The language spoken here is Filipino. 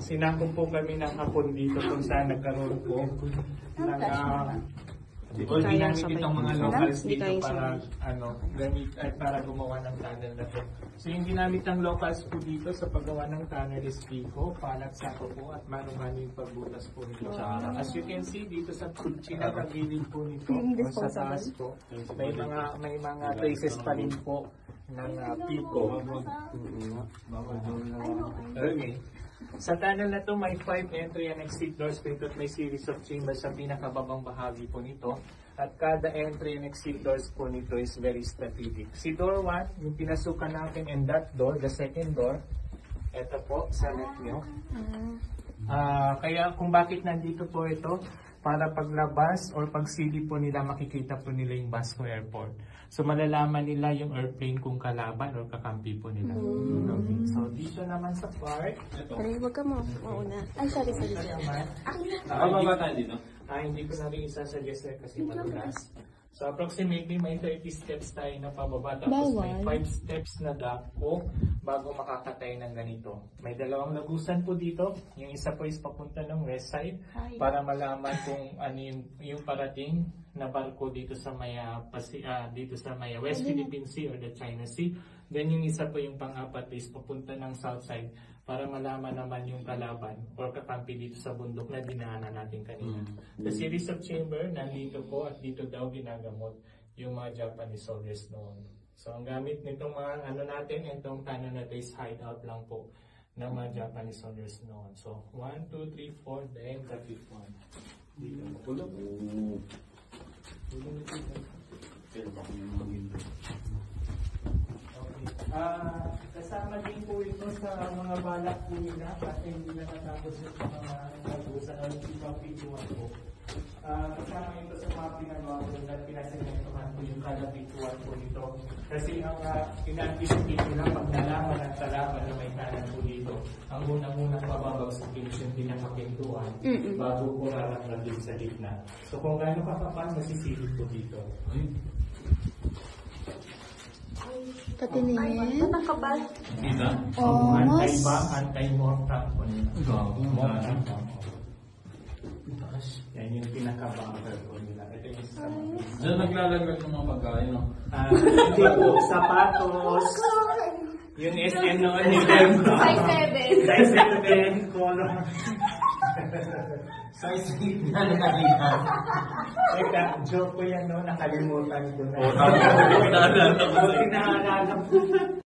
Sinakop po kami ng hapon dito kung saan nagkaroon po ng o ginamit itong mga locals dito para para gumawa ng tunnel na po. So yung ginamit ng locals po dito sa paggawa ng tunnel is Pico, palat, sako po at marumani yung pagbutas po nito. As you can see dito sa pinakagilid po nito o sa taas po, may mga traces pa rin po ng Pico. Okay. Sa tunnel na to may 5 entry and exit doors po ito at may series of chambers sa pinakababang bahagi po nito. At kada entry and exit doors po nito is very strategic. Si door 1, yung pinasukan natin, and that door, the second door, ito po sa left nyo. Kaya kung bakit nandito po ito, para paglabas or pagsilip po nila, makikita po nila yung Basco Airport. So malalaman nila yung airplane kung kalaban or kakampi po nila. Okay. So dito naman sa part, ito. Huwag ka mo, mauna. Ay, sorry. Hindi ko na rin isasuggest kasi madulas. So approximately may 30 steps tayo na pababa. Tapos may 5 steps na dako bago makakatay ng ganito. May dalawang lagusan po dito. Yung isa po is papunta ng west side para malaman kung ano yung parating na barko dito sa may West Philippine Sea or the China Sea. Then yung isa po yung pang-apat is papunta ng south side para malaman naman yung kalaban or kakampi dito sa bundok na dinaanan natin kanina. The series of chamber, nandito po at dito daw ginagamot yung mga Japanese soldiers noon. So ang gamit nitong mga itong tunnel na is hideout lang po ng mga Japanese soldiers noon. So 1, 2, 3, 4, then the fifth one. Dito. Tulog. Kasama din po ito sa mga balak po nila kasi hindi na natapos yung mga nagusan o yung ibang pituan po. Kasama ito sa mga pinagawa po at pinasementohan po yung kada pituan po nito. Kasi ang in-anticipate nila pag nalaman ang kalaban na may kanan po dito, ang unang-unang pababagsakin yung pinakapintuan bago po rarating sa gitna. So kung gaano kakapal, masisilip po dito. Patingin. Nakabal. Oh, anti-mortar po nila. Yan yung pinaka-bunker po nila. Ito yung isa. Diyan naglalaglag ng mga pagkain, no? Hindi po, sapatos. Yung SM noon ni Dem. Size 7. Color. Size 8 na nakakita. Teka, joke ko yan, no? Nakalimutan ko na. Oo, tama. Naalala ko.